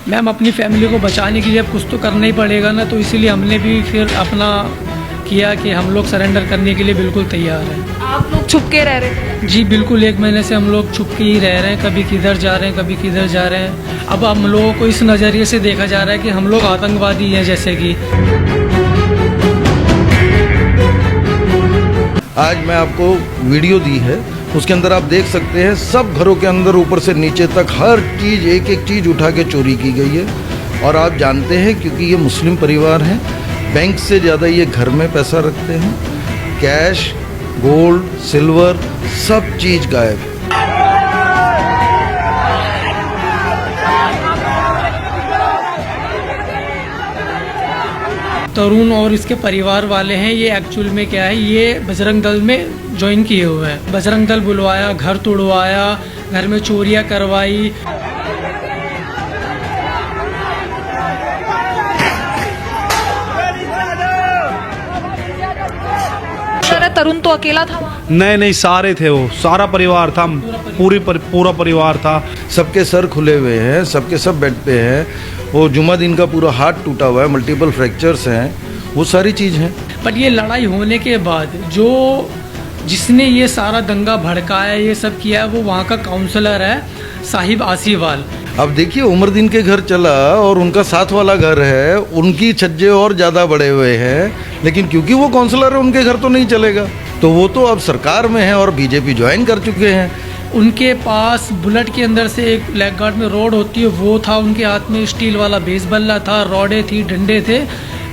Ma'am अपनी family को बचाने के लिए अब कुछ तो करना ही पड़ेगा ना, तो इसीलिए हमने भी फिर अपना किया कि हम लोग सरेंडर करने के लिए बिल्कुल तैयार हैं। आप लोग छुप के रह रहे थे? जी बिल्कुल, 1 महीने से हम लोग छुप के ही रह रहे हैं, कभी किधर जा रहे हैं कभी किधर जा रहे हैं। अब हम लोगों को इस नज़रिए से देखा जा रहा है कि हम लोग आतंकवादी हैं। जैसे कि आज मैं आपको वीडियो दी है, उसके अंदर आप देख सकते हैं सब घरों के अंदर ऊपर से नीचे तक हर चीज़ एक एक चीज़ उठा के चोरी की गई है। और आप जानते हैं क्योंकि ये मुस्लिम परिवार हैं, बैंक से ज़्यादा ये घर में पैसा रखते हैं। कैश, गोल्ड, सिल्वर सब चीज़ गायब है। तरुण और इसके परिवार वाले हैं, ये एक्चुअल में क्या है, ये बजरंग दल में ज्वाइन किए हुए हैं। बजरंग दल बुलवाया, घर तोड़वाया, घर में चोरियां करवाई। तरुण तो अकेला था वहाँ? नहीं, सारे थे, वो सारा परिवार था, पूरा परिवार था। सबके सर खुले हुए हैं, सबके सब बेड पे हैं। वो जुम्मा दिन का पूरा हाथ टूटा हुआ है, मल्टीपल फ्रैक्चर्स हैं, वो सारी चीज़ हैं। बट ये लड़ाई होने के बाद जिसने ये सारा दंगा भड़काया, ये सब किया है, वो वहाँ का काउंसलर है साहिब आसीवाल। अब देखिए उमरदीन के घर चला और उनका साथ वाला घर है, उनकी छज्जे और ज़्यादा बड़े हुए हैं, लेकिन क्योंकि वो काउंसलर है उनके घर तो नहीं चलेगा। तो वो तो अब सरकार में है और बीजेपी ज्वाइन कर चुके हैं। उनके पास बुलेट के अंदर से एक ब्लैक गार्ड में रॉड होती है, वो था उनके हाथ में। स्टील वाला बेस बल्ला था, रॉडे थी, डंडे थे।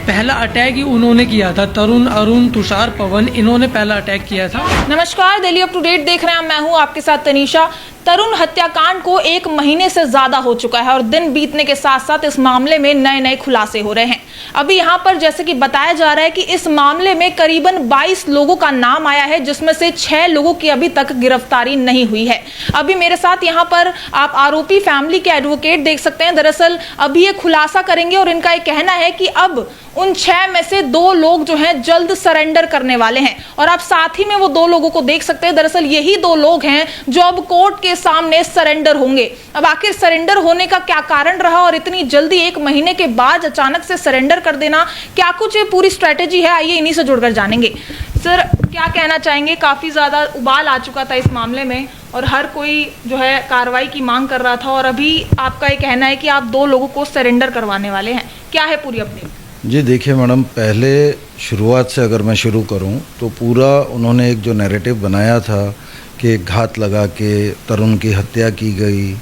पहला अटैक ही उन्होंने किया था। तरुण, अरुण, तुषार, पवन, इन्होंने पहला अटैक किया था। नमस्कार, दिल्ली अप टू डेट देख रहे हैं, मैं हूं आपके साथ तनीषा। तरुण हत्याकांड को 1 महीने से ज्यादा हो चुका है और दिन बीतने के साथ साथ इस मामले में नए नए खुलासे हो रहे हैं। अभी यहाँ पर जैसे कि बताया जा रहा है कि इस मामले में करीबन 22 लोगों का नाम आया है, जिसमें से 6 लोगों की अभी तक गिरफ्तारी नहीं हुई है। अभी मेरे साथ यहाँ पर आप आरोपी फैमिली के एडवोकेट देख सकते हैं। दरअसल अभी ये खुलासा करेंगे और इनका ये कहना है कि अब उन 6 में से 2 लोग जो हैं जल्द सरेंडर करने वाले हैं। और आप साथ ही में वो 2 लोगों को देख सकते हैं। दरअसल यही 2 लोग हैं जो अब कोर्ट के सामने सरेंडर होंगे। अब आखिर सरेंडर होने का क्या कारण रहा और इतनी जल्दी 1 महीने के बाद अचानक से सरेंडर कर देना, क्या कुछ ये पूरी स्ट्रेटेजी है, आइए इन्हीं से जुड़कर जानेंगे। सर, क्या कहना चाहेंगे? काफी ज्यादा उबाल आ चुका था इस मामले में और हर कोई जो है कार्रवाई की मांग कर रहा था और अभी आपका ये कहना है कि आप 2 लोगों को सरेंडर करवाने वाले हैं, क्या है पूरी अपडेट? जी देखिए मैडम, पहले शुरुआत से अगर मैं शुरू करूं तो पूरा उन्होंने एक जो नैरेटिव बनाया था कि घात लगा के तरुण की हत्या की गई,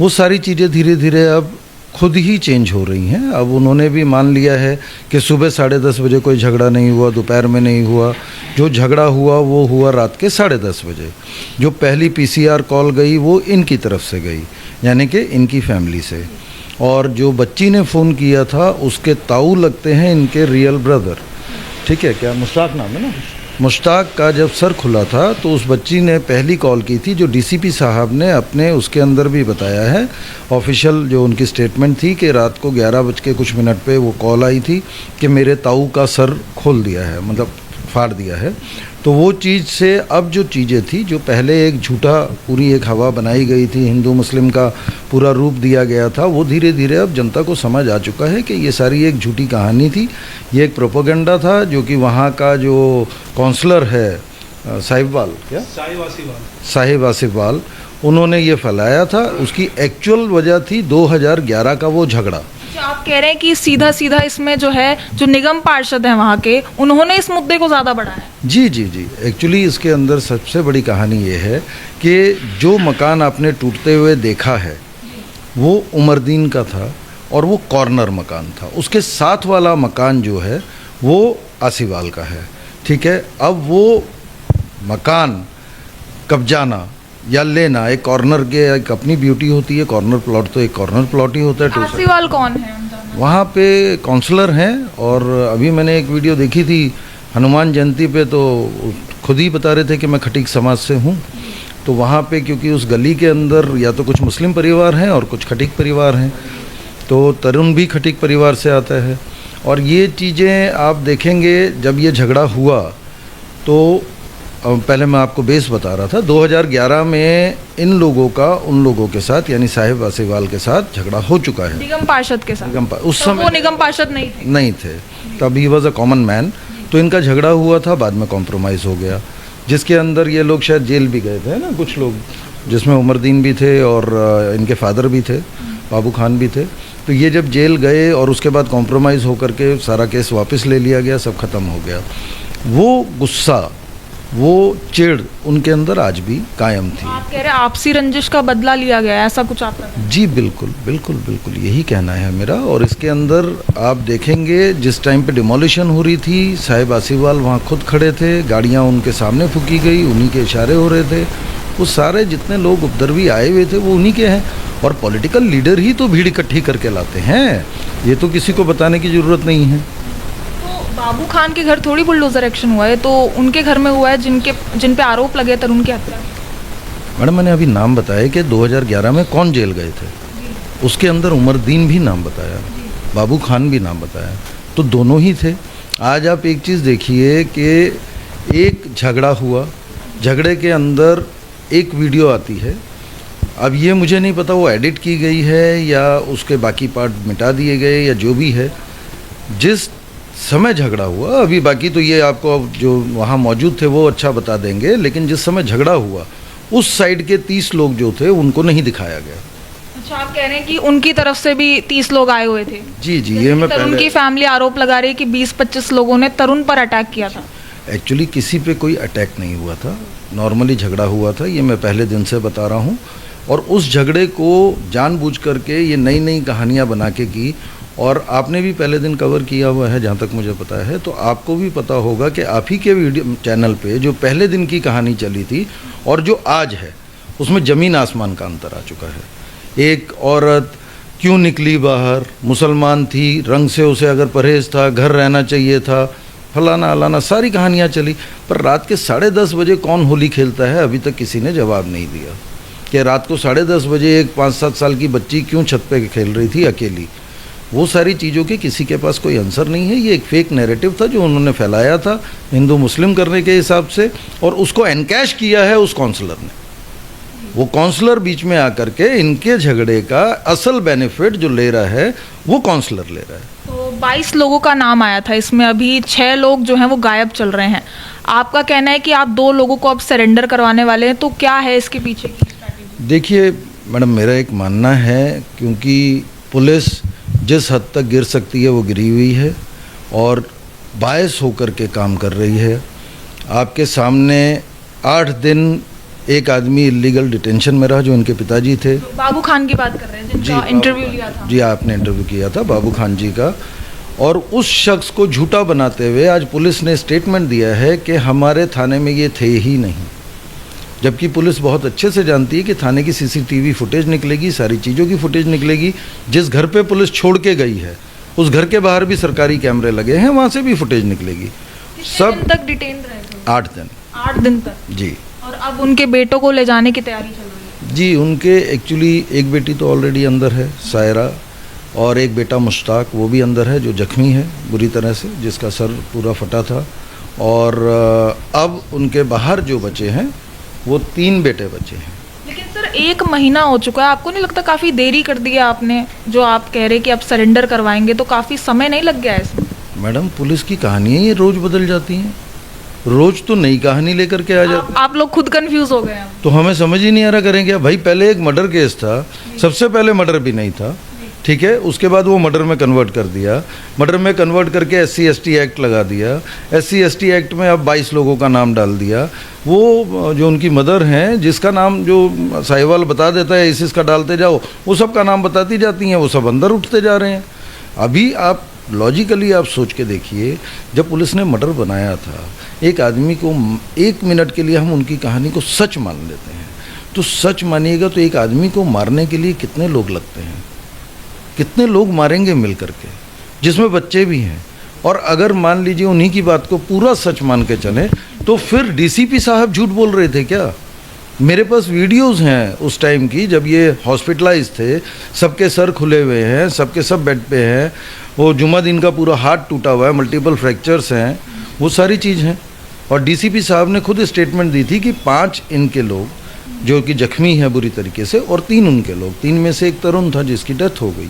वो सारी चीज़ें धीरे धीरे अब खुद ही चेंज हो रही हैं। अब उन्होंने भी मान लिया है कि सुबह 10:30 बजे कोई झगड़ा नहीं हुआ, दोपहर में नहीं हुआ। जो झगड़ा हुआ वो हुआ रात के 10:30 बजे। जो पहली PCR कॉल गई वो इनकी तरफ से गई, यानी कि इनकी फैमिली से। और जो बच्ची ने फ़ोन किया था उसके ताऊ लगते हैं इनके रियल ब्रदर, ठीक है, क्या मुश्ताक नाम है ना। मुश्ताक का जब सर खुला था तो उस बच्ची ने पहली कॉल की थी, जो DCP साहब ने अपने उसके अंदर भी बताया है। ऑफिशियल जो उनकी स्टेटमेंट थी कि रात को 11 पे वो कॉल आई थी कि मेरे ताऊ का सर खोल दिया है, मतलब फाड़ दिया है। तो वो चीज़ से अब जो चीज़ें थी, जो पहले एक झूठा पूरी एक हवा बनाई गई थी, हिंदू मुस्लिम का पूरा रूप दिया गया था, वो धीरे धीरे अब जनता को समझ आ चुका है कि ये सारी एक झूठी कहानी थी, ये एक प्रोपेगेंडा था जो कि वहाँ का जो काउंसलर है साहिब आसिफवाल, उन्होंने ये फैलाया था। उसकी एक्चुअल वजह थी 2011 का वो झगड़ा। आप कह रहे हैं कि सीधा सीधा इसमें जो है, जो निगम पार्षद हैं वहाँ के, उन्होंने इस मुद्दे को ज़्यादा बढ़ाया। जी जी जी, एक्चुअली इसके अंदर सबसे बड़ी कहानी ये है कि जो मकान आपने टूटते हुए देखा है वो उमरदीन का था और वो कॉर्नर मकान था। उसके साथ वाला मकान जो है वो आसीवाल का है, ठीक है। अब वो मकान कब्जाना या लेना, एक कॉर्नर के एक अपनी ब्यूटी होती है। कॉर्नर प्लॉट तो एक कॉर्नर प्लॉट ही होता है। आसीवाल कौन है? वहाँ पे काउंसलर हैं। और अभी मैंने एक वीडियो देखी थी हनुमान जयंती पे, तो खुद ही बता रहे थे कि मैं खटीक समाज से हूँ। तो वहाँ पे क्योंकि उस गली के अंदर या तो कुछ मुस्लिम परिवार हैं और कुछ खटीक परिवार हैं, तो तरुण भी खटीक परिवार से आता है। और ये चीज़ें आप देखेंगे, जब ये झगड़ा हुआ तो पहले मैं आपको बेस बता रहा था। 2011 में इन लोगों का उन लोगों के साथ यानी साहिब वासीवाल के साथ झगड़ा हो चुका है। निगम पार्षद के साथ? उस तो समय वो निगम पार्षद नहीं थे? तब he was a common man. तो इनका झगड़ा हुआ था, बाद में कॉम्प्रोमाइज़ हो गया, जिसके अंदर ये लोग शायद जेल भी गए थे ना, कुछ लोग, जिसमें उमरदीन भी थे और इनके फादर भी थे, बाबू खान भी थे। तो ये जब जेल गए और उसके बाद कॉम्प्रोमाइज़ होकर के सारा केस वापस ले लिया गया, सब खत्म हो गया। वो गुस्सा, वो चिढ़ उनके अंदर आज भी कायम थी। आप कह रहे हैं आपसी रंजिश का बदला लिया गया, ऐसा कुछ आप? जी बिल्कुल बिल्कुल बिल्कुल, यही कहना है मेरा। और इसके अंदर आप देखेंगे जिस टाइम पे डिमोलिशन हो रही थी, साहिब वासीवाल वहाँ खुद खड़े थे, गाड़ियाँ उनके सामने फूकी गई, उन्हीं के इशारे हो रहे थे। वो सारे जितने लोग उपद्रवी आए हुए थे वो उन्हीं के हैं। और पॉलिटिकल लीडर ही तो भीड़ इकट्ठी करके लाते हैं, ये तो किसी को बताने की ज़रूरत नहीं है। बाबू खान के घर थोड़ी बुलडोजर एक्शन हुआ है, तो उनके घर में हुआ है जिन पे आरोप लगे तरुण की हत्या। मैडम मैंने अभी नाम बताया कि 2011 में कौन जेल गए थे, उसके अंदर उमरदीन भी नाम बताया, बाबू खान भी नाम बताया, तो दोनों ही थे। आज आप एक चीज़ देखिए कि एक झगड़ा हुआ, झगड़े के अंदर एक वीडियो आती है। अब ये मुझे नहीं पता वो एडिट की गई है या उसके बाकी पार्ट मिटा दिए गए या जो भी है। जिस समय झगड़ा हुआ, अभी बाकी तो ये आपको जो वहाँ मौजूद थे वो अच्छा बता देंगे, लेकिन जिस समय झगड़ा हुआ उस साइड के 30 लोग जो थे उनको नहीं दिखाया गया। अच्छा, आप कह रहे हैं कि उनकी तरफ से भी 30 लोग आए हुए थे? जी जी, ये मैं तरुण की फैमिली आरोप लगा रही है कि 20-25 लोगों ने तरुण पर अटैक किया था। एक्चुअली किसी पे कोई अटैक नहीं हुआ था, नॉर्मली झगड़ा हुआ था, ये मैं पहले दिन से बता रहा हूँ। और उस झगड़े को जानबूझ करके ये नई नई कहानियाँ बना के की। और आपने भी पहले दिन कवर किया हुआ है जहाँ तक मुझे पता है, तो आपको भी पता होगा कि आप ही के वीडियो चैनल पे जो पहले दिन की कहानी चली थी और जो आज है उसमें ज़मीन आसमान का अंतर आ चुका है। एक औरत क्यों निकली बाहर, मुसलमान थी, रंग से उसे अगर परहेज़ था, घर रहना चाहिए था, फलाना अलाना सारी कहानियाँ चली। पर रात के 10:30 बजे कौन होली खेलता है, अभी तक किसी ने जवाब नहीं दिया कि रात को 10:30 बजे एक 5-7 साल की बच्ची क्यों छत पे खेल रही थी अकेली। वो सारी चीज़ों के किसी के पास कोई आंसर नहीं है। ये एक फेक नैरेटिव था जो उन्होंने फैलाया था हिंदू मुस्लिम करने के हिसाब से, और उसको एनकैश किया है उस काउंसलर ने। वो काउंसलर बीच में आकर के इनके झगड़े का असल बेनिफिट जो ले रहा है वो काउंसलर ले रहा है। तो 22 लोगों का नाम आया था, इसमें अभी 6 लोग जो हैं वो गायब चल रहे हैं। आपका कहना है कि आप 2 लोगों को अब सरेंडर करवाने वाले हैं, तो क्या है इसके पीछे की स्ट्रैटेजी? देखिए मैडम, मेरा एक मानना है क्योंकि पुलिस जिस हद तक गिर सकती है वो गिरी हुई है और बायस होकर के काम कर रही है। आपके सामने 8 दिन एक आदमी इलीगल डिटेंशन में रहा जो इनके पिताजी थे। बाबू खान की बात कर रहे हैं जिनका इंटरव्यू लिया था? जी, आपने इंटरव्यू किया था बाबू खान जी का। और उस शख्स को झूठा बनाते हुए आज पुलिस ने स्टेटमेंट दिया है कि हमारे थाने में ये थे ही नहीं, जबकि पुलिस बहुत अच्छे से जानती है कि थाने की सीसीटीवी फुटेज निकलेगी, सारी चीज़ों की फुटेज निकलेगी। जिस घर पे पुलिस छोड़ के गई है उस घर के बाहर भी सरकारी कैमरे लगे हैं, वहाँ से भी फुटेज निकलेगी। सब दिन तक डिटेन रहे थे? 8 दिन। 8 दिन तक? जी। और अब उनके बेटों को ले जाने की तैयारी चल रही है? जी, उनके एक्चुअली एक बेटी तो ऑलरेडी अंदर है, सायरा, और एक बेटा मुश्ताक, वो भी अंदर है जो जख्मी है बुरी तरह से, जिसका सर पूरा फटा था। और अब उनके बाहर जो बचे हैं वो 3 बेटे बचे हैं। लेकिन सर 1 महीना हो चुका है, आपको नहीं लगता काफ़ी देरी कर दिया आपने? जो आप कह रहे कि अब सरेंडर करवाएंगे, तो काफ़ी समय नहीं लग गया है इसमें? मैडम, पुलिस की कहानियाँ ये रोज़ बदल जाती हैं, रोज़ तो नई कहानी लेकर के आ जाते। आप लोग खुद कंफ्यूज हो गए हैं? तो हमें समझ ही नहीं आ रहा करेंगे भाई। पहले एक मर्डर केस था, सबसे पहले मर्डर भी नहीं था, ठीक है, उसके बाद वो मर्डर में कन्वर्ट कर दिया, मर्डर में कन्वर्ट करके SC/ST एक्ट लगा दिया, SC/ST एक्ट में अब 22 लोगों का नाम डाल दिया। वो जो उनकी मदर हैं जिसका नाम जो साहिवाल बता देता है इसका डालते जाओ, वो सब का नाम बताती जाती हैं, वो सब अंदर उठते जा रहे हैं। अभी आप लॉजिकली आप सोच के देखिए, जब पुलिस ने मर्डर बनाया था, एक आदमी को 1 मिनट के लिए हम उनकी कहानी को सच मान लेते हैं, तो सच मानिएगा तो एक आदमी को मारने के लिए कितने लोग लगते हैं, कितने लोग मारेंगे मिल करके, जिसमें बच्चे भी हैं। और अगर मान लीजिए उन्हीं की बात को पूरा सच मान के चले तो फिर DCP साहब झूठ बोल रहे थे क्या? मेरे पास वीडियोस हैं उस टाइम की जब ये हॉस्पिटलाइज थे, सबके सर खुले हुए हैं, सबके सब बेड पे हैं, वो जुम्मा दिन का पूरा हाथ टूटा हुआ है, मल्टीपल फ्रैक्चर्स हैं, वो सारी चीज़ हैं। और डीसीपी साहब ने खुद स्टेटमेंट दी थी कि 5 इनके लोग जो कि जख्मी है बुरी तरीके से और 3 उनके लोग, 3 में से एक तरुण था जिसकी डेथ हो गई,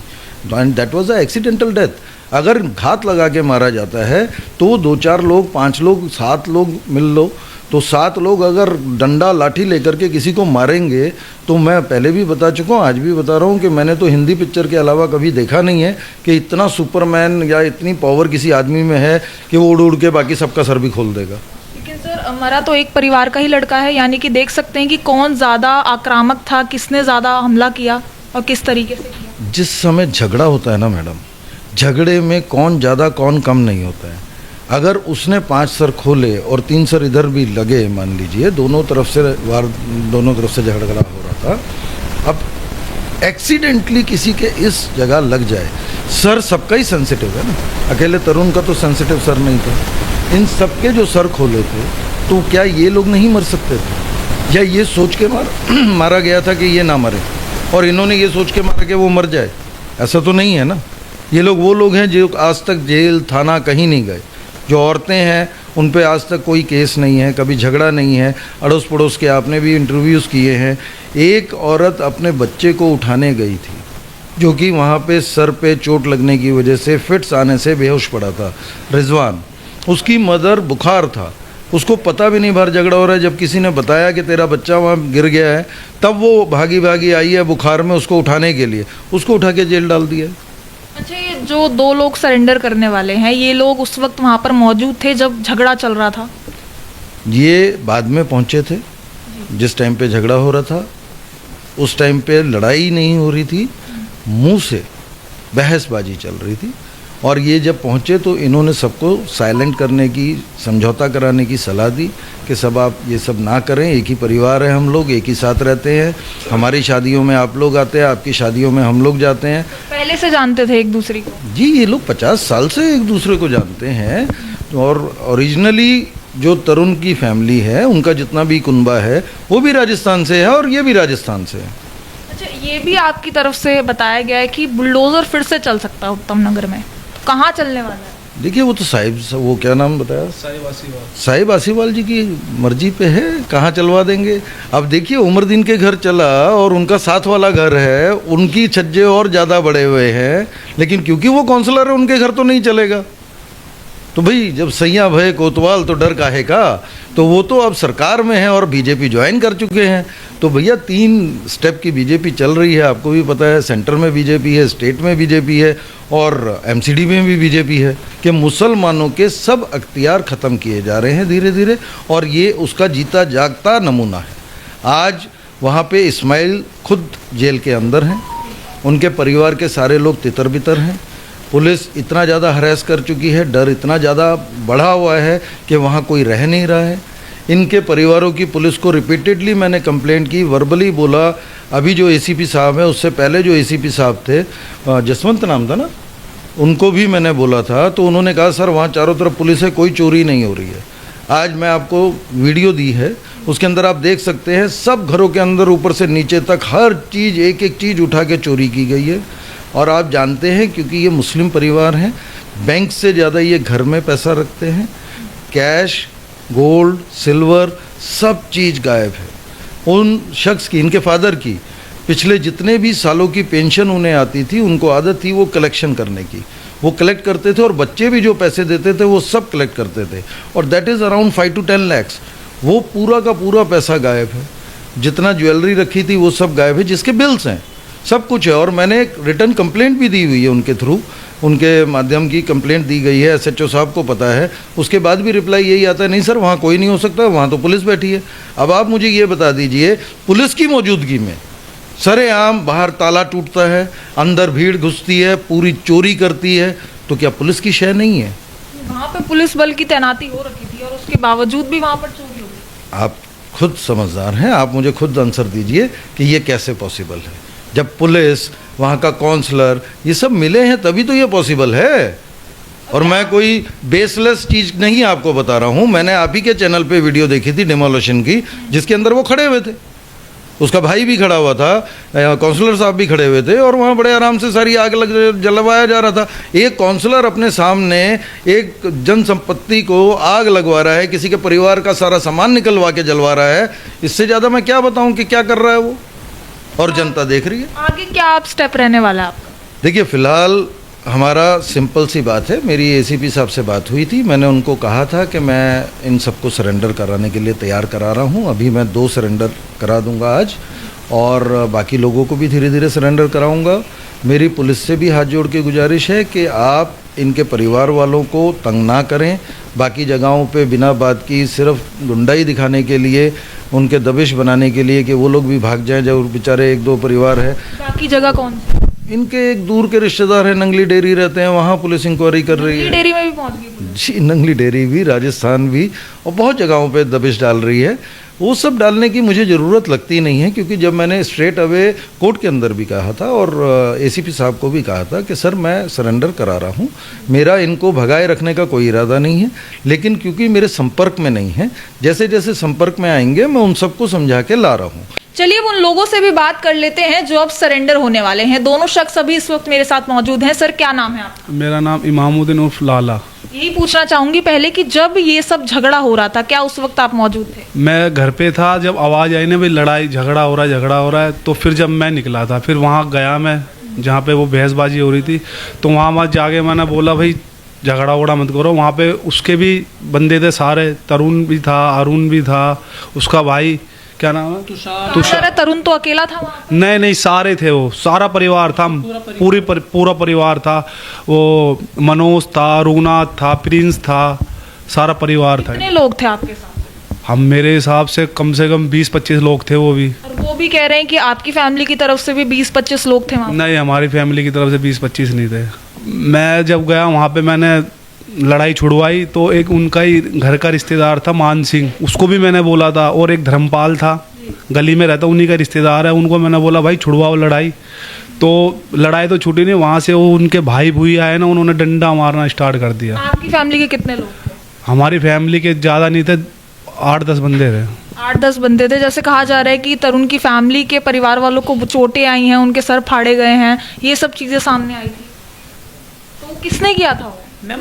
and that was a accidental death. अगर घात लगा के मारा जाता है तो 2-4 लोग, 5 लोग, 7 लोग मिल लो, तो 7 लोग अगर डंडा लाठी लेकर के किसी को मारेंगे, तो मैं पहले भी बता चुका हूँ, आज भी बता रहा हूँ कि मैंने तो हिंदी पिक्चर के अलावा कभी देखा नहीं है कि इतना सुपरमैन या इतनी पावर किसी आदमी में है कि वो उड़ उड़ के बाकी सबका सर भी खोल देगा। लेकिन सर मरा तो एक परिवार का ही लड़का है, यानी कि देख सकते हैं कि कौन ज़्यादा आक्रामक था, किसने ज़्यादा हमला किया और किस तरीके से किया। जिस समय झगड़ा होता है ना मैडम, झगड़े में कौन ज़्यादा कौन कम नहीं होता है। अगर उसने 5 सर खोले और 3 सर इधर भी लगे, मान लीजिए दोनों तरफ से झगड़ा हो रहा था, अब एक्सीडेंटली किसी के इस जगह लग जाए, सर सबका ही सेंसिटिव है ना, अकेले तरुण का तो सेंसिटिव सर नहीं था, इन सबके जो सर खोले थे, तो क्या ये लोग नहीं मर सकते थे? या ये सोच के मारा गया था कि ये ना मरे और इन्होंने ये सोच के मारा कि वो मर जाए? ऐसा तो नहीं है ना। ये लोग वो लोग हैं जो आज तक जेल थाना कहीं नहीं गए। जो औरतें हैं उन पे आज तक कोई केस नहीं है, कभी झगड़ा नहीं है। अड़ोस पड़ोस के आपने भी इंटरव्यूज़ किए हैं। एक औरत अपने बच्चे को उठाने गई थी जो कि वहाँ पे सर पे चोट लगने की वजह से फिट्स आने से बेहोश पड़ा था, रिजवान। उसकी मदर बुखार था, उसको पता भी नहीं बाहर झगड़ा हो रहा है। जब किसी ने बताया कि तेरा बच्चा वहाँ गिर गया है, तब वो भागी भागी आई है बुखार में उसको उठाने के लिए, उसको उठा के जेल डाल दिया है। अच्छा, ये जो 2 लोग सरेंडर करने वाले हैं, ये लोग उस वक्त वहाँ पर मौजूद थे जब झगड़ा चल रहा था? ये बाद में पहुँचे थे, जिस टाइम पे झगड़ा हो रहा था उस टाइम पे लड़ाई नहीं हो रही थी, मुंह से बहसबाजी चल रही थी। और ये जब पहुँचे तो इन्होंने सबको साइलेंट करने की, समझौता कराने की सलाह दी कि सब आप ये सब ना करें, एक ही परिवार है, हम लोग एक ही साथ रहते हैं, हमारी शादियों में आप लोग आते हैं, आपकी शादियों में हम लोग जाते हैं। पहले से जानते थे एक दूसरे को? जी, ये लोग 50 साल से एक दूसरे को जानते हैं। और ओरिजिनली जो तरुण की फैमिली है, उनका जितना भी कुनबा है वो भी राजस्थान से है और ये भी राजस्थान से है। अच्छा, ये भी आपकी तरफ से बताया गया है कि बुलडोजर फिर से चल सकता है उत्तम नगर में, कहाँ चलने वाला है? देखिए, वो तो साहिब, वो क्या नाम बताया, साहिब आसीवाल जी की मर्जी पे है, कहाँ चलवा देंगे। अब देखिए, उमरदीन के घर चला और उनका साथ वाला घर है, उनकी छज्जे और ज़्यादा बड़े हुए हैं, लेकिन क्योंकि वो काउंसलर है उनके घर तो नहीं चलेगा। तो भाई, जब सैया भय कोतवाल तो डर काहे का। तो वो तो अब सरकार में है और बीजेपी ज्वाइन कर चुके हैं। तो भैया 3 स्टेप की बीजेपी चल रही है, आपको भी पता है। सेंटर में बीजेपी है, स्टेट में बीजेपी है और एमसीडी में भी बीजेपी है कि मुसलमानों के सब अख्तियार ख़त्म किए जा रहे हैं धीरे धीरे, और ये उसका जीता जागता नमूना है। आज वहाँ पे इस्माइल खुद जेल के अंदर हैं, उनके परिवार के सारे लोग तितर बितर हैं। पुलिस इतना ज़्यादा हरास कर चुकी है, डर इतना ज़्यादा बढ़ा हुआ है कि वहाँ कोई रह नहीं रहा है। इनके परिवारों की पुलिस को रिपीटेडली मैंने कंप्लेंट की, वर्बली बोला। अभी जो एसीपी साहब हैं, उससे पहले जो एसीपी साहब थे, जसवंत नाम था ना, उनको भी मैंने बोला था, तो उन्होंने कहा सर वहाँ चारों तरफ पुलिस है, कोई चोरी नहीं हो रही है। आज मैं आपको वीडियो दी है, उसके अंदर आप देख सकते हैं सब घरों के अंदर ऊपर से नीचे तक हर चीज़, एक एक चीज़ उठा के चोरी की गई है। और आप जानते हैं, क्योंकि ये मुस्लिम परिवार हैं, बैंक से ज़्यादा ये घर में पैसा रखते हैं। कैश, गोल्ड, सिल्वर, सब चीज़ गायब है। उन शख्स की, इनके फादर की, पिछले जितने भी सालों की पेंशन उन्हें आती थी, उनको आदत थी वो कलेक्शन करने की। वो कलेक्ट करते थे और बच्चे भी जो पैसे देते थे वो सब कलेक्ट करते थे, और that is around 5 to 10 lakhs। वो पूरा का पूरा पैसा गायब है। जितना ज्वेलरी रखी थी वो सब गायब है, जिसके बिल्स हैं, सब कुछ है। और मैंने एक रिटर्न कंप्लेंट भी दी हुई है उनके थ्रू, उनके माध्यम की कंप्लेंट दी गई है, एसएचओ साहब को पता है। उसके बाद भी रिप्लाई यही आता है, नहीं सर वहाँ कोई नहीं हो सकता, वहाँ तो पुलिस बैठी है। अब आप मुझे ये बता दीजिए, पुलिस की मौजूदगी में सरेआम बाहर ताला टूटता है, अंदर भीड़ घुसती है, पूरी चोरी करती है, तो क्या पुलिस की शय नहीं है? वहाँ पे पुलिस बल की तैनाती हो रखी थी और उसके बावजूद भी वहाँ पर चोरी हो गई। आप खुद समझदार हैं, आप मुझे खुद आंसर दीजिए कि ये कैसे पॉसिबल है। जब पुलिस, वहाँ का काउंसलर, ये सब मिले हैं तभी तो ये पॉसिबल है। और मैं कोई बेसलेस चीज़ नहीं आपको बता रहा हूँ। मैंने आप ही के चैनल पे वीडियो देखी थी डिमोलिशन की, जिसके अंदर वो खड़े हुए थे। उसका भाई भी खड़ा हुआ था, काउंसलर साहब भी खड़े हुए थे और वहाँ बड़े आराम से सारी आग जलवाया जा रहा था। एक काउंसलर अपने सामने एक जन संपत्ति को आग लगवा रहा है, किसी के परिवार का सारा सामान निकलवा के जलवा रहा है। इससे ज़्यादा मैं क्या बताऊँ कि क्या कर रहा है वो, और जनता देख रही है। आगे क्या आप स्टेप रहने वाला है आपका? देखिए, फ़िलहाल हमारा सिंपल सी बात है, मेरी एसीपी साहब से बात हुई थी, मैंने उनको कहा था कि मैं इन सबको सरेंडर कराने के लिए तैयार करा रहा हूँ। अभी मैं 2 सरेंडर करा दूंगा आज, और बाकी लोगों को भी धीरे धीरे सरेंडर कराऊंगा। मेरी पुलिस से भी हाथ जोड़ के गुजारिश है कि आप इनके परिवार वालों को तंग ना करें। बाकी जगहों पे बिना बात की सिर्फ गुंडाई दिखाने के लिए, उनके दबिश बनाने के लिए कि वो लोग भी भाग जाएं, जो बेचारे 1-2 परिवार है। बाकी जगह कौन सी? इनके एक दूर के रिश्तेदार हैं, नंगली डेयरी रहते हैं, वहाँ पुलिस इंक्वायरी कर रही है। डेयरी में भी पहुंच गई पुलिस? जी, नंगली डेयरी भी, राजस्थान भी, और बहुत जगहों पे दबिश डाल रही है। वो सब डालने की मुझे ज़रूरत लगती नहीं है, क्योंकि जब मैंने स्ट्रेट अवे कोर्ट के अंदर भी कहा था और एसीपी साहब को भी कहा था कि सर मैं सरेंडर करा रहा हूँ, मेरा इनको भगाए रखने का कोई इरादा नहीं है, लेकिन क्योंकि मेरे संपर्क में नहीं है, जैसे जैसे संपर्क में आएंगे मैं उन सबको समझा के ला रहा हूँ। चलिए अब उन लोगों से भी बात कर लेते हैं जो अब सरेंडर होने वाले हैं। दोनों शख्स अभी इस वक्त मेरे साथ मौजूद हैं। सर, क्या नाम है आपका? मेरा नाम इमामुद्दीन उर्फ लाला। यही पूछना चाहूंगी पहले कि जब ये सब झगड़ा हो रहा था, क्या उस वक्त आप मौजूद थे? मैं घर पे था, जब आवाज़ आई ना भाई लड़ाई झगड़ा हो रहा है, तो फिर जब मैं निकला था, फिर वहाँ गया मैं जहाँ पे वो बहसबाजी हो रही थी, तो वहाँ जाके मैंने बोला भाई झगड़ा उगड़ा मत करो। वहाँ पे उसके भी बंदे थे सारे, तरुण भी था, अरुण भी था, उसका भाई क्या नाम है, तुषार। तरुण तो अकेला था वहाँ पे? नहीं सारे थे, वो सारा परिवार था, पूरा परिवार था। वो मनोज था, रूनाथ था, प्रिंस था, सारा परिवार था। कितने लोग थे आपके साथ? हम मेरे हिसाब से कम 20-25 लोग थे। वो भी, और वो भी कह रहे हैं कि आपकी फैमिली की तरफ से भी 20-25 लोग थे वहाँ? नहीं, हमारी फैमिली की तरफ से 20-25 नहीं थे। मैं जब गया वहाँ पे मैंने लड़ाई छुड़वाई, तो एक उनका ही घर का रिश्तेदार था मान सिंह, उसको भी मैंने बोला था, और एक धर्मपाल था गली में रहता, उन्हीं का रिश्तेदार है, उनको मैंने बोला भाई छुड़वाओ लड़ाई। तो लड़ाई तो छूटी नहीं, वहाँ से वो उनके भाई भूई आए ना, उन्होंने डंडा मारना स्टार्ट कर दिया। आपकी फैमिली के कितने लोग थे? हमारी फैमिली के ज़्यादा नहीं थे, 8-10 बंदे थे। 8-10 बंदे थे। जैसे कहा जा रहा है कि तरुण की फैमिली के परिवार वालों को चोटें आई हैं, उनके सर फाड़े गए हैं, ये सब चीज़ें सामने आई थी, तो किसने किया था वो? मैम,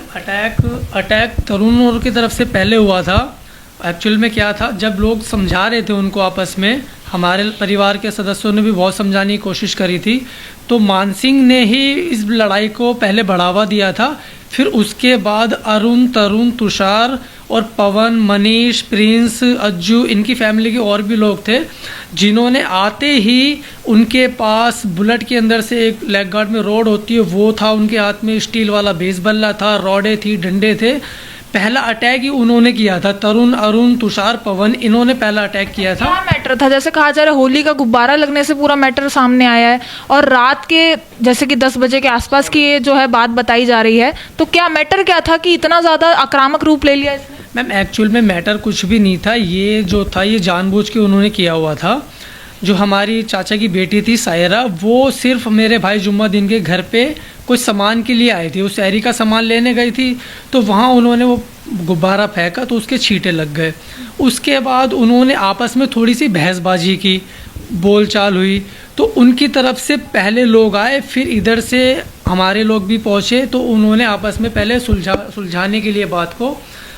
अटैक तरुण और की तरफ से पहले हुआ था। एक्चुअल में क्या था, जब लोग समझा रहे थे उनको आपस में, हमारे परिवार के सदस्यों ने भी बहुत समझाने की कोशिश करी थी, तो मानसिंह ने ही इस लड़ाई को पहले बढ़ावा दिया था। फिर उसके बाद अरुण, तरुण, तुषार और पवन, मनीष, प्रिंस, अज्जू, इनकी फैमिली के और भी लोग थे, जिन्होंने आते ही उनके पास बुलेट के अंदर से एक लेग गार्ड में रॉड होती है वो था, उनके हाथ में स्टील वाला बेस बल्ला था, रॉडे थी, डंडे थे। पहला अटैक ही उन्होंने किया था। तरुण, अरुण, तुषार, पवन, इन्होंने पहला अटैक किया था। क्या मैटर था? जैसे कहा जा रहा है होली का गुब्बारा लगने से पूरा मैटर सामने आया है, और रात के जैसे कि 10 बजे के आसपास की ये जो है बात बताई जा रही है, तो क्या मैटर क्या था कि इतना ज़्यादा आक्रामक रूप ले लिया इसने? मैम, एक्चुअल में मैटर कुछ भी नहीं था, ये जो था ये जानबूझ के उन्होंने किया हुआ था। जो हमारी चाचा की बेटी थी सायरा, वो सिर्फ मेरे भाई जुम्मादीन के घर पे कुछ सामान के लिए आई थी, वो शहरी का सामान लेने गई थी, तो वहाँ उन्होंने वो गुब्बारा फेंका तो उसके छींटे लग गए। उसके बाद उन्होंने आपस में थोड़ी सी बहसबाजी की, बोलचाल हुई, तो उनकी तरफ से पहले लोग आए, फिर इधर से हमारे लोग भी पहुँचे, तो उन्होंने आपस में पहले सुलझाने के लिए बात को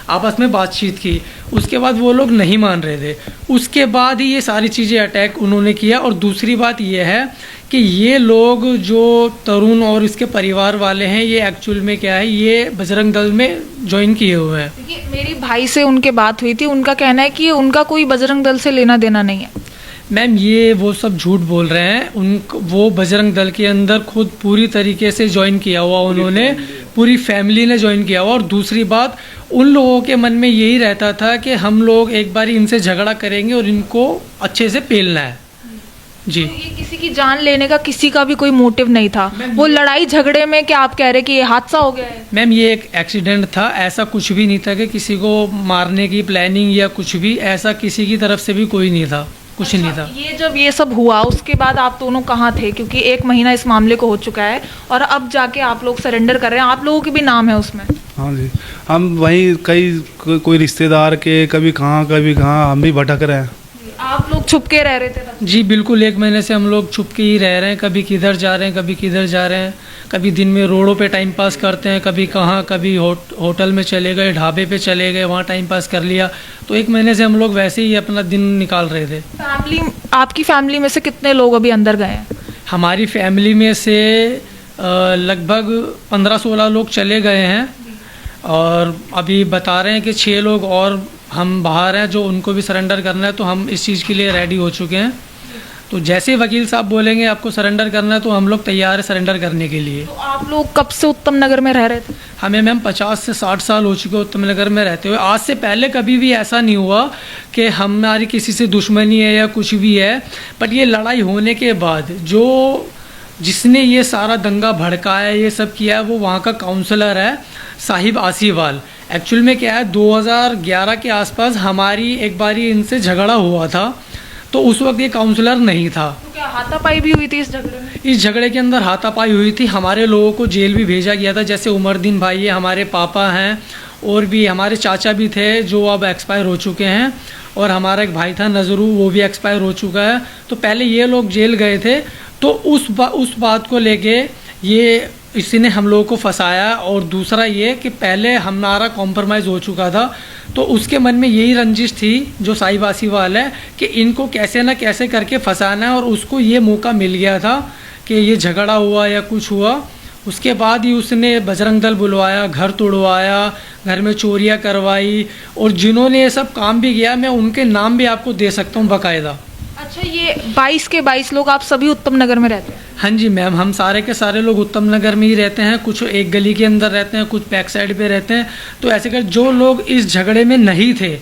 आपस में बातचीत की। उसके बाद वो लोग नहीं मान रहे थे, उसके बाद ही ये सारी चीज़ें अटैक उन्होंने किया। और दूसरी बात ये है कि ये लोग जो तरुण और इसके परिवार वाले हैं, ये एक्चुअल में क्या है, ये बजरंग दल में ज्वाइन किए हुए हैं। देखिए, मेरी भाई से उनके बात हुई थी, उनका कहना है कि उनका कोई बजरंग दल से लेना देना नहीं है। मैम, ये वो सब झूठ बोल रहे हैं। वो बजरंग दल के अंदर खुद पूरी तरीके से ज्वाइन किया हुआ, उन्होंने पूरी फैमिली ने ज्वाइन किया हुआ। और दूसरी बात, उन लोगों के मन में यही रहता था कि हम लोग एक बार इनसे झगड़ा करेंगे और इनको अच्छे से पेलना है। जी, तो ये किसी की जान लेने का किसी का भी कोई मोटिव नहीं था। वो लड़ाई झगड़े में क्या आप कह रहे कि ये हादसा हो गया है? मैम, ये एक एक्सीडेंट था, ऐसा कुछ भी नहीं था कि किसी को मारने की प्लानिंग या कुछ भी, ऐसा किसी की तरफ से भी कोई नहीं था, कुछ नहीं था। ये जब ये सब हुआ उसके बाद आप दोनों कहाँ थे? क्योंकि 1 महीना इस मामले को हो चुका है और अब जाके आप लोग सरेंडर कर रहे हैं, आप लोगों के भी नाम है उसमें। हाँ जी, हम वहीं कोई रिश्तेदार के, कभी कहाँ हम भी भटक रहे हैं। आप लोग छुप के रह रहे थे तब? जी बिल्कुल, 1 महीने से हम लोग छुप के ही रह रहे हैं। कभी किधर जा रहे हैं, कभी किधर जा रहे हैं, कभी दिन में रोडों पे टाइम पास करते हैं, कभी कहाँ, कभी होटल में चले गए, ढाबे पे चले गए, वहाँ टाइम पास कर लिया। तो 1 महीने से हम लोग वैसे ही अपना दिन निकाल रहे थे। फैमिली, आपकी फैमिली में से कितने लोग अभी अंदर गए हैं? हमारी फैमिली में से लगभग 15-16 लोग चले गए हैं और अभी बता रहे हैं कि 6 लोग और हम बाहर हैं जो उनको भी सरेंडर करना है। तो हम इस चीज़ के लिए रेडी हो चुके हैं। तो जैसे ही वकील साहब बोलेंगे आपको सरेंडर करना है तो हम लोग तैयार है सरेंडर करने के लिए। तो आप लोग कब से उत्तम नगर में रह रहे थे? हमें मैम 50 से 60 साल हो चुके उत्तम नगर में रहते हुए। आज से पहले कभी भी ऐसा नहीं हुआ कि हमारी किसी से दुश्मनी है या कुछ भी है। बट ये लड़ाई होने के बाद जिसने ये सारा दंगा भड़काया, ये सब किया है, वो वहाँ का काउंसलर है साहिब आसीवाल। एक्चुअल में क्या है, 2011 के आसपास हमारी एक बारी इनसे झगड़ा हुआ था। तो उस वक्त ये काउंसलर नहीं था। तो क्या हाथापाई भी हुई थी इस झगड़े में? इस झगड़े के अंदर हाथापाई हुई थी। हमारे लोगों को जेल भी भेजा गया था। जैसे उमरदीन भाई है, हमारे पापा हैं, और भी हमारे चाचा भी थे जो अब एक्सपायर हो चुके हैं, और हमारा एक भाई था नजरू, वो भी एक्सपायर हो चुका है। तो पहले ये लोग जेल गए थे। तो उस बात को लेके इसी ने हम लोगों को फंसाया। और दूसरा ये कि पहले हमारा कॉम्प्रोमाइज़ हो चुका था। तो उसके मन में यही रंजिश थी जो साहिब आसीवाल है कि इनको कैसे ना कैसे करके फंसाना है। और उसको ये मौका मिल गया था कि ये झगड़ा हुआ या कुछ हुआ, उसके बाद ही उसने बजरंग दल बुलवाया, घर तोड़वाया, घर में चोरियां करवाई। और जिन्होंने ये सब काम भी किया, मैं उनके नाम भी आपको दे सकता हूँ बाकायदा। अच्छा, ये 22 के 22 लोग आप सभी उत्तम नगर में रहते हैं? हाँ जी मैम, हम सारे के सारे लोग उत्तम नगर में ही रहते हैं। कुछ एक गली के अंदर रहते हैं, कुछ बैक साइड पे रहते हैं। तो ऐसे कर जो लोग इस झगड़े में नहीं थे,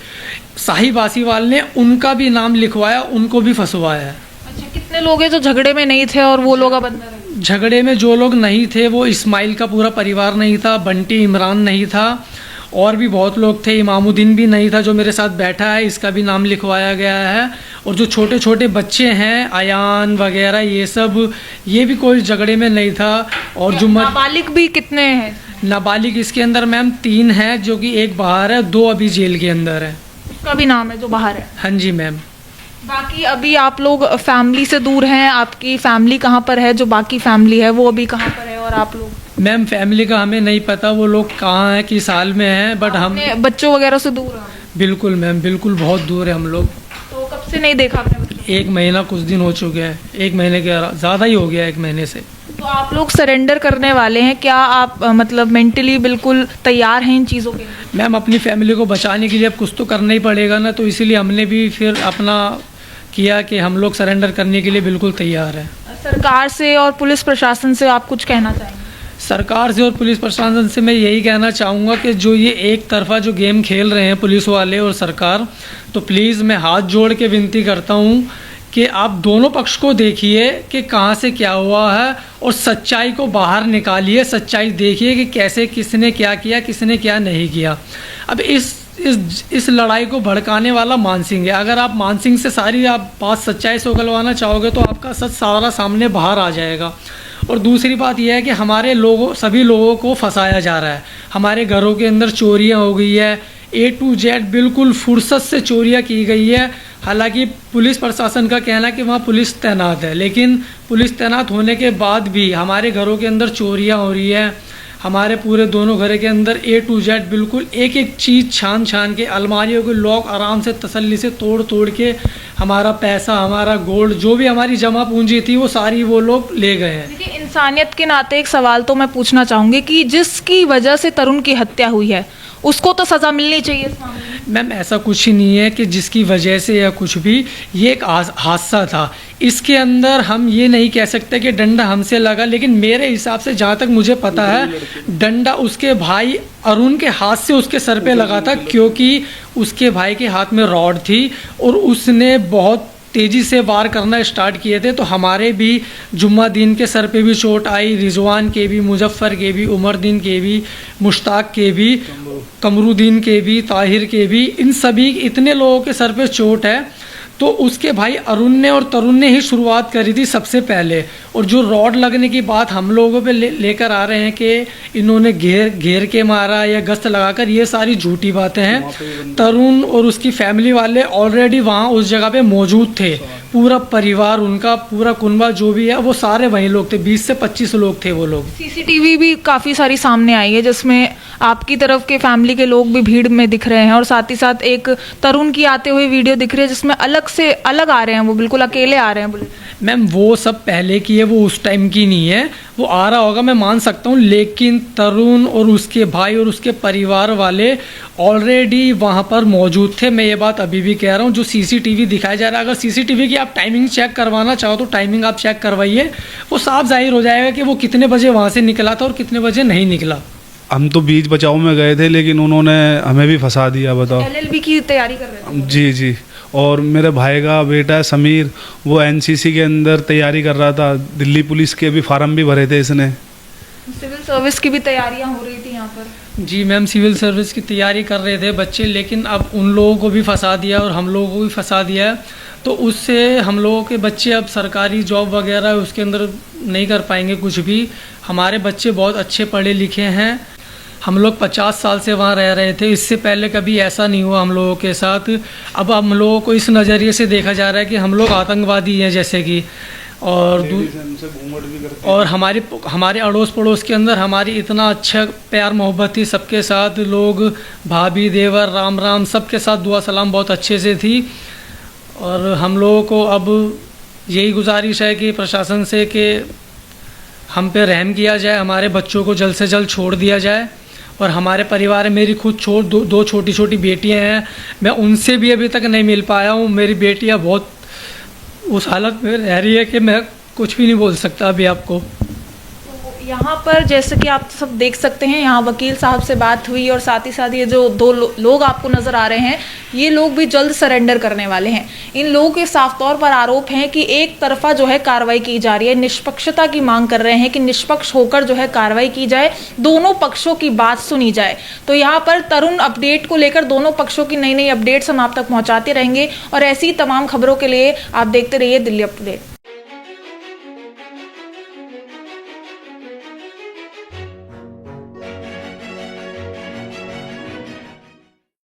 साहिब आसीवाल ने उनका भी नाम लिखवाया, उनको भी फंसवाया है। अच्छा, कितने लोग हैं जो झगड़े में नहीं थे और वो लोग अब अंदर हैं? झगड़े में जो लोग नहीं थे वो इस्माइल का पूरा परिवार नहीं था, बंटी इमरान नहीं था, और भी बहुत लोग थे। इमामुद्दीन भी नहीं था जो मेरे साथ बैठा है, इसका भी नाम लिखवाया गया है। और जो छोटे छोटे बच्चे हैं, अयान वगैरह, ये भी कोई झगड़े में नहीं था। और जो नाबालिग भी कितने हैं? नाबालिग इसके अंदर मैम 3 हैं, जो कि एक बाहर है, 2 अभी जेल के अंदर है। उसका भी नाम है जो बाहर है? हाँ जी मैम। बाकी अभी आप लोग फैमिली से दूर हैं। आपकी फैमिली कहाँ पर है? जो बाकी फैमिली है वो अभी कहाँ पर है? और आप लोग? मैम फैमिली का हमें नहीं पता, वो लोग कहाँ हैं, किस हाल में हैं। बट हम बच्चों वगैरह से दूर हैं? बिल्कुल मैम, बिल्कुल बहुत दूर है हम लोग। तो कब से नहीं देखा आपने बच्चों? 1 महीना कुछ दिन हो चुके हैं। 1 महीने के ज़्यादा ही हो गया, 1 महीने से। तो आप लोग सरेंडर करने वाले हैं? क्या आप मतलब मेंटली बिल्कुल तैयार हैं इन चीज़ों के लिए? मैम अपनी फैमिली को बचाने के लिए अब कुछ तो करना ही पड़ेगा ना। तो इसीलिए हमने भी फिर अपना किया कि हम लोग सरेंडर करने के लिए बिल्कुल तैयार हैं। सरकार से और पुलिस प्रशासन से आप कुछ कहना चाहेंगे? सरकार से और पुलिस प्रशासन से मैं यही कहना चाहूँगा कि जो ये एक तरफा जो गेम खेल रहे हैं पुलिस वाले और सरकार, तो प्लीज़ मैं हाथ जोड़ के विनती करता हूँ कि आप दोनों पक्ष को देखिए कि कहाँ से क्या हुआ है, और सच्चाई को बाहर निकालिए। सच्चाई देखिए कि कैसे किसने क्या किया, किसने क्या नहीं किया। अब इस लड़ाई को भड़काने वाला मान सिंह है। अगर आप मान सिंह से सारी आप बात सच्चाई से उगलवाना चाहोगे तो आपका सच सारा सामने बाहर आ जाएगा। और दूसरी बात यह है कि हमारे सभी लोगों को फंसाया जा रहा है। हमारे घरों के अंदर चोरियां हो गई है, A to Z बिल्कुल फुर्सत से चोरियां की गई है। हालांकि पुलिस प्रशासन का कहना है कि वहाँ पुलिस तैनात है, लेकिन पुलिस तैनात होने के बाद भी हमारे घरों के अंदर चोरियां हो रही है। हमारे पूरे दोनों घर के अंदर A to Z बिल्कुल एक एक चीज़ छान के, अलमारियों के लॉक आराम से तसल्ली से तोड़ के हमारा पैसा, हमारा गोल्ड, जो भी हमारी जमा पूंजी थी, वो सारी वो लोग ले गए हैं। देखिए, इंसानियत के नाते एक सवाल तो मैं पूछना चाहूँगी कि जिसकी वजह से तरुण की हत्या हुई है उसको तो सज़ा मिलनी चाहिए इस मामले में। मैम ऐसा कुछ ही नहीं है कि जिसकी वजह से या कुछ भी, ये एक हादसा था। इसके अंदर हम ये नहीं कह सकते कि डंडा हमसे लगा, लेकिन मेरे हिसाब से जहाँ तक मुझे पता है, डंडा उसके भाई अरुण के हाथ से उसके सर पे लगा था, क्योंकि उसके भाई के हाथ में रॉड थी और उसने बहुत तेज़ी से वार करना स्टार्ट किए थे। तो हमारे भी जुम्मादीन के सर पे भी चोट आई, रिजवान के भी, मुजफ्फर के भी, उमरदीन के भी, मुश्ताक के भी, कमरुद्दीन के भी, ताहिर के भी, इन सभी इतने लोगों के सर पे चोट है। तो उसके भाई अरुण ने और तरुण ने ही शुरुआत करी थी सबसे पहले। और जो रॉड लगने की बात हम लोगों पे लेकर आ रहे हैं कि इन्होंने घेर के मारा या गश्त लगाकर, ये सारी झूठी बातें हैं। तरुण और उसकी फैमिली वाले ऑलरेडी वहाँ उस जगह पे मौजूद थे, पूरा परिवार उनका, पूरा कुनबा जो भी है वो सारे वहीं लोग थे, 20 से 25 लोग थे वो लोग। सीसीटीवी भी काफ़ी सारी सामने आई है जिसमें आपकी तरफ के फैमिली के लोग भी भीड़ में दिख रहे हैं, और साथ ही साथ एक तरुण की आते हुए वीडियो दिख रही है जिसमें अलग आ रहे हैं, वो बिल्कुल अकेले आ रहे हैं। मैम वो सब पहले की है, वो उस टाइम की नहीं है। वो आ रहा होगा, मैं मान सकता हूँ, लेकिन तरुण और उसके भाई और उसके परिवार वाले ऑलरेडी वहाँ पर मौजूद थे। मैं ये बात अभी भी कह रहा हूँ। जो सीसीटीवी दिखाया जा रहा है, अगर सीसीटीवी की आप टाइमिंग चेक करवाना चाहो तो टाइमिंग आप चेक करवाइए, वो साफ जाहिर हो जाएगा कि वो कितने बजे वहाँ से निकला था और कितने बजे नहीं निकला। हम तो बीच बचाव में गए थे, लेकिन उन्होंने हमें भी फंसा दिया। बताओ। LLB की तैयारी कर रहे थे? जी जी। और मेरे भाई का बेटा है समीर, वो NCC के अंदर तैयारी कर रहा था। दिल्ली पुलिस के भी फार्म भी भरे थे इसने। सिविल सर्विस की भी तैयारियां हो रही थी यहाँ पर? जी मैम, सिविल सर्विस की तैयारी कर रहे थे बच्चे, लेकिन अब उन लोगों को भी फंसा दिया और हम लोगों को भी फंसा दिया है। तो उससे हम लोगों के बच्चे अब सरकारी जॉब वगैरह उसके अंदर नहीं कर पाएंगे कुछ भी। हमारे बच्चे बहुत अच्छे पढ़े लिखे हैं। हम लोग 50 साल से वहाँ रह रहे थे, इससे पहले कभी ऐसा नहीं हुआ हम लोगों के साथ। अब हम लोगों को इस नज़रिए से देखा जा रहा है कि हम लोग आतंकवादी हैं जैसे कि। और हमारे अड़ोस पड़ोस के अंदर हमारी इतना अच्छा प्यार मोहब्बत थी सबके साथ। लोग भाभी देवर राम राम सबके साथ दुआ सलाम बहुत अच्छे से थी। और हम लोगों को अब यही गुजारिश है कि प्रशासन से कि हम पे रहम किया जाए, हमारे बच्चों को जल्द से जल्द छोड़ दिया जाए। और हमारे परिवार में मेरी खुद दो छोटी छोटी बेटियां हैं, मैं उनसे भी अभी तक नहीं मिल पाया हूँ। मेरी बेटियां बहुत उस हालत में रह रही है कि मैं कुछ भी नहीं बोल सकता अभी आपको। यहाँ पर जैसे कि आप सब देख सकते हैं, यहाँ वकील साहब से बात हुई और साथ ही साथ ये जो दो लोग आपको नज़र आ रहे हैं, ये लोग भी जल्द सरेंडर करने वाले हैं। इन लोगों के साफ तौर पर आरोप हैं कि एक तरफा जो है कार्रवाई की जा रही है, निष्पक्षता की मांग कर रहे हैं कि निष्पक्ष होकर जो है कार्रवाई की जाए, दोनों पक्षों की बात सुनी जाए। तो यहाँ पर तरुण अपडेट को लेकर दोनों पक्षों की नई नई अपडेट्स हम आप तक पहुँचाते रहेंगे, और ऐसी तमाम खबरों के लिए आप देखते रहिए दिल्ली अपडेट।